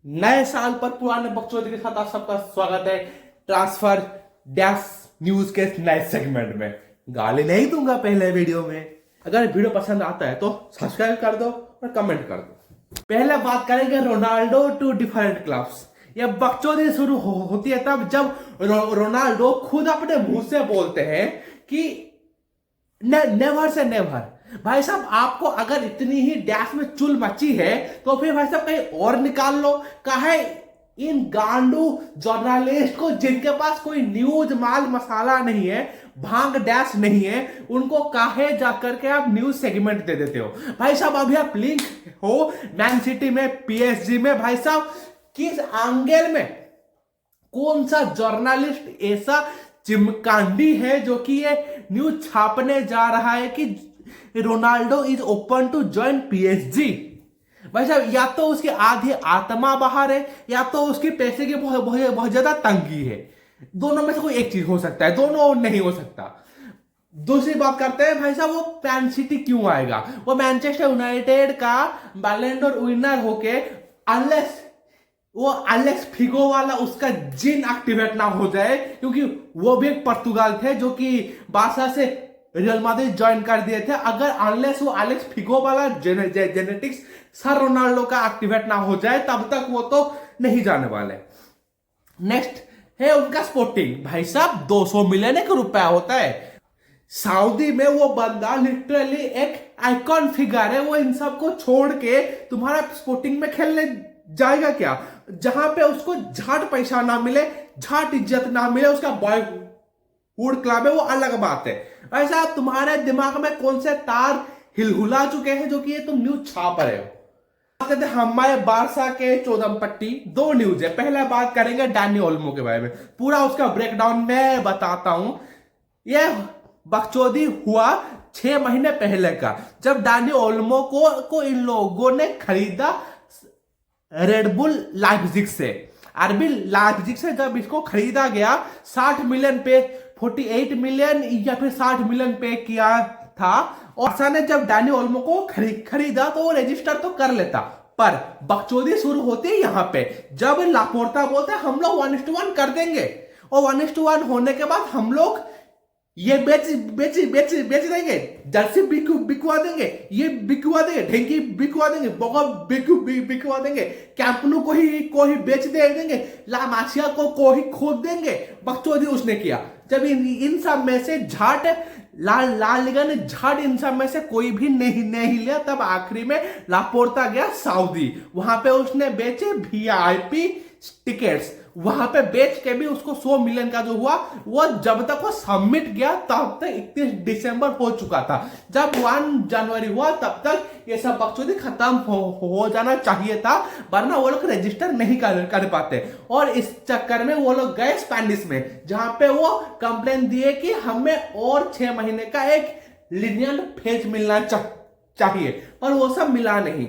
नए साल पर पुराने बकचोदी के साथ आप सबका स्वागत है ट्रांसफर डैश न्यूज के नए सेगमेंट में। गाली नहीं दूंगा पहले वीडियो में। अगर वीडियो पसंद आता है तो सब्सक्राइब कर दो और कमेंट कर दो। पहले बात करेंगे रोनाल्डो टू डिफरेंट क्लब्स। यह बकचोदी शुरू होती है तब जब रोनाल्डो खुद अपने मुंह से बोलते हैं कि नेवर से नेवर। भाई साहब, आपको अगर इतनी ही डैश में चुल मची है तो फिर भाई साहब कहीं और निकाल लो। काहे इन गांडू जर्नलिस्ट को जिनके पास कोई न्यूज माल मसाला नहीं है, भांग डैश नहीं है, उनको काहे जाकर के आप न्यूज सेगमेंट दे देते हो। भाई साहब अभी आप लिंक हो मैन सिटी में, पीएसजी में। भाई साहब किस एंगल में कौन सा जर्नलिस्ट ऐसा चिमकांडी है जो कि ये न्यूज छापने जा रहा है कि Ronaldo is open to join PSG. भाई साहब या तो उसकी आधी आत्मा बाहर है या तो उसकी पैसे की बहुत ज्यादा तंगी है। दोनों में से कोई एक चीज हो सकता है, दोनों नहीं हो सकता। दूसरी बात करते हैं भाई साहब, वो मैन सिटी क्यों आएगा? वो मैनचेस्टर यूनाइटेड का बैलन डोर विनर होके अलेक्स फिगो वाला उसका जिन एक्टिवेट ना हो जाए, क्योंकि वो भी एक पुर्तगाल थे जो कि बारसा से रियल माद्रिद ज्वाइन कर दिए थे। अगर अनलेस वो एलेक्स फिगो वाला जेनेटिक्स सर रोनाल्डो का एक्टिवेट ना हो जाए तब तक वो तो नहीं जाने वाले। नेक्स्ट है उनका स्पोर्टिंग। भाई साहब 200 मिलियन एक रुपया होता है। सऊदी में वो बंदा लिटरली एक आइकॉन फिगर है। वो इन सब को छोड़ के तुम्हारा स्पोर्टिंग में खेलने जाएगा क्या, जहां पे उसको झाट पैसा ना मिले, झाट इज्जत ना मिले। उसका बॉयवुड क्लब है, वो अलग बात है। भाई साहब तुम्हारे दिमाग में कौन से तार हिलहुला चुके हैं जो कि ये तुम न्यूज छाप रहे हो? हमारे बारसा के चौदम पट्टी दो न्यूज है। पहले बात करेंगे डैनी ओल्मो के बारे में। पूरा उसका ब्रेकडाउन मैं बताता हूं। यह बकचोदी हुआ 6 महीने पहले का, जब डैनी ओल्मो को इन लोगों ने खरीदा रेडबुल लाइप्जिग से। आरबी लाइप्जिग से जब इसको खरीदा गया 60 मिलियन पे 48 मिलियन या फिर 60 मिलियन पे किया था। और बारसा ने जब डैनी ओल्मो को खरीदा तो वो रजिस्टर तो कर लेता, पर बकचोदी शुरू होती है यहां पे जब लापोर्ता बोलते हैं हम लोग 1:1 कर देंगे, और 1:1 होने के बाद हम लोग ये बेच देंगे, जर्सी बिकवा देंगे, ये बिकवा देंगे, ढेंकी बिकवा देंगे, बोगा बिकवा देंगे, कैंपनू को ही बेच देंगे, ला मासिया को ही खोद देंगे। बकचोदी उसने किया। जब इन सब में से झाट ला लिगा ने झाट इन सब में से कोई भी नहीं लिया, तब आखिरी में लापोर्ता गया सऊदी। वहां पे उसने बेचे वीआईपी टिकट्स। वहां पे बेच के भी उसको 100 मिलियन का जो हुआ, वो जब तक वो सबमिट गया तब तक 31 दिसंबर हो चुका था। जब 1 जनवरी हुआ तब तक ये सब बकचोदी खत्म हो जाना चाहिए था, वरना वो लोग रजिस्टर नहीं कर पाते। और इस चक्कर में वो लोग गए स्पेनिश में, जहां पे वो कंप्लेन दिए कि हमें और 6 महीने का एक लीनियंट फेज मिलना चाहिए, पर वो सब मिला नहीं।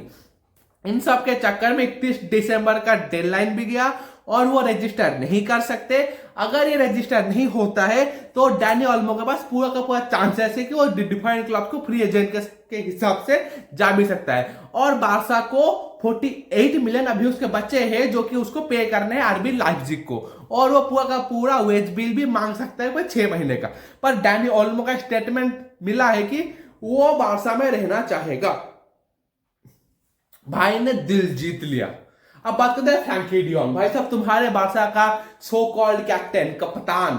इन सब के चक्कर में 31 दिसंबर का डेडलाइन भी गया और वो रजिस्टर नहीं कर सकते। अगर ये रजिस्टर नहीं होता है तो डैनी ओल्मो के पास पूरा का पूरा चांसेस है कि वो डिफरेंट क्लब को फ्री एजेंट के हिसाब से जा भी सकता है। और बारसा को 48 मिलियन अभी उसके बच्चे हैं जो कि उसको पे करने हैं आरबी लाइप्जिग को, और वो पूरा का पूरा वेज बिल भी मांग सकता है कोई 6 महीने का। पर डैनी ओल्मो का स्टेटमेंट मिला है कि वो बारसा में रहना चाहेगा। भाई ने दिल जीत लिया। अब बात करते हैं फ्रैंकी डियोंग। भाई साहब तुम्हारे बारसा का सो कॉल्ड कैप्टन, कप्तान,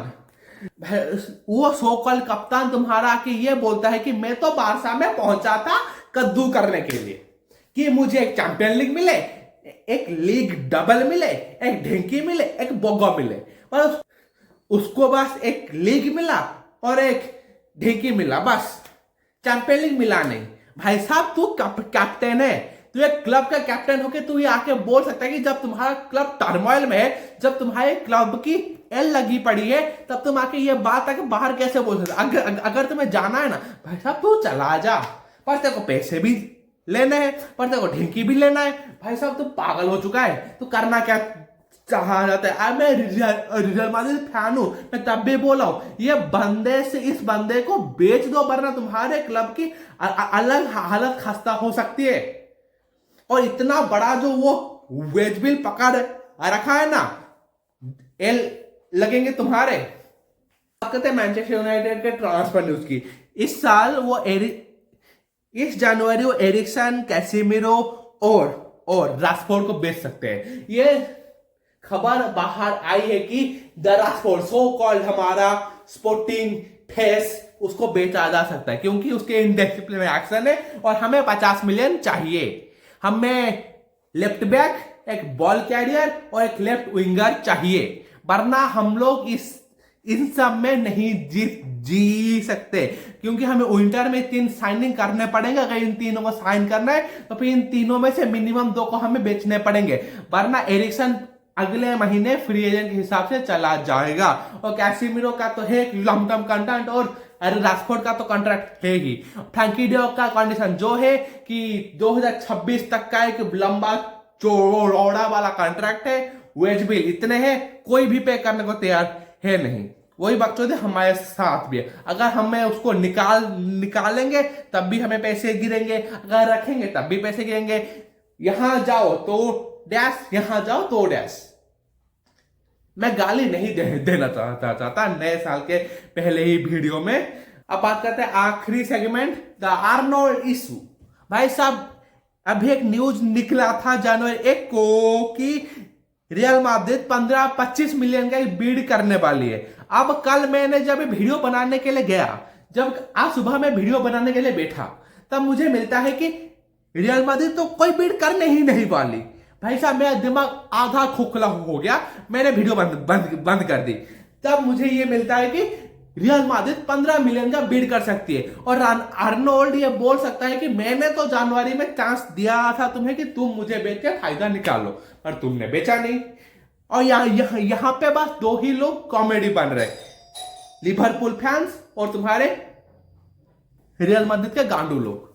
वो सो कॉल्ड कप्तान तुम्हारा आके ये बोलता है कि मैं तो बारसा में पहुंचा था कद्दू करने के लिए, कि मुझे एक चैंपियन लीग मिले, एक लीग डबल मिले, एक ढेंकी मिले, एक बोगा मिले। पर उसको बस एक लीग मिला और एक ढेंकी मिला, बस चैंपियन लीग मिला नहीं। भाई साहब तू कैप्टन है, तू एक क्लब का कैप्टन होके तू ये आके बोल सकता है कि जब तुम्हारा क्लब टर्मोइल में है, जब तुम्हारे क्लब की एल लगी पड़ी है, तब तुम आके ये बात आके बाहर कैसे बोल सकते? अगर तुम्हें जाना है ना भाई साहब तू चला जा, पर तेरे को पैसे भी लेने हैं, पर तेरे को ढेंकी भी लेना है। भाई साहब तू पागल हो चुका है, तू करना क्या चाहा जाता है? मैं रियल माद्रिद फैन हूं, मैं तब भी बोला हूं ये बंदे से इस बंदे को बेच दो, वरना तुम्हारे क्लब की अलग हालत खस्ता हो सकती है। और इतना बड़ा जो वो वेज बिल पकड़ रखा है ना, एल लगेंगे तुम्हारे। कहते हैं मैनचेस्टर यूनाइटेड के ट्रांसफर न्यूज की, इस साल वो इस जनवरी वो एरिक्सन, कैसेमिरो और राशफोर्ड को बेच सकते हैं। ये खबर बाहर आई है कि द राशफोर्ड सो कॉल्ड हमारा स्पोर्टिंग फेस उसको बेचा जा सकता है, क्योंकि उसके इनडिसिप्लिन एक्शन है और हमें 50 मिलियन चाहिए। हमें लेफ्ट बैक, एक बॉल कैरियर और एक लेफ्ट विंगर चाहिए, वरना हम लोग इन सब में नहीं जी सकते, क्योंकि हमें विंटर में 3 साइनिंग करने पड़ेंगे। अगर इन तीनों को साइन करना है तो फिर इन तीनों में से मिनिमम 2 को हमें बेचने पड़ेंगे, वरना एरिक्सन अगले महीने फ्री एजेंट के हिसाब से चला जाएगा। और कैसेमिरो का तो है लॉन्ग टर्म कॉन्ट्रैक्ट और राशफोर्ड का तो कॉन्ट्रैक्ट है ही। फ्रैंकी डी जॉन्ग का कंडीशन जो है कि 2026 तक का एक लंबा चौड़ा वाला कॉन्ट्रैक्ट है, वेज बिल इतने हैं, कोई भी पे करने को तैयार है नहीं। वही बकचोद हमारे साथ भी है, अगर हमें उसको निकालेंगे तब भी हमें पैसे गिरेंगे, अगर रखेंगे तब भी पैसे गिरेंगे। यहां जाओ तो डैश, यहां जाओ तो डैश। मैं गाली नहीं देना चाहता नए साल के पहले ही वीडियो में। अब बात करते हैं आखिरी सेगमेंट, द आर्नोल्ड इशू। भाई साहब, अभी एक न्यूज निकला था जनवरी 1 को कि रियल माद्रिद 15-25 मिलियन का बीड करने वाली है। अब कल मैंने जब वीडियो बनाने के लिए गया, जब आज सुबह मैं वीडियो बनाने के लिए बैठा, तब मुझे मिलता है कि रियल माद्रिद तो कोई बीड करने ही नहीं वाली। भाई साहब, मेरा दिमाग आधा खोखला हो गया, मैंने वीडियो बंद कर दी। तब मुझे ये मिलता है कि रियल माद्रिद 15 मिलियन का बीड कर सकती है और आर्नोल्ड ये बोल सकता है कि मैंने तो जनवरी में चांस दिया था तुम्हें कि तुम मुझे बेच के फायदा निकालो, पर तुमने बेचा नहीं। और यहां पे बस 2 ही लोग कॉमेडी बन रहे, लिवरपूल फैंस और तुम्हारे रियल माद्रिद के गांडू लोग।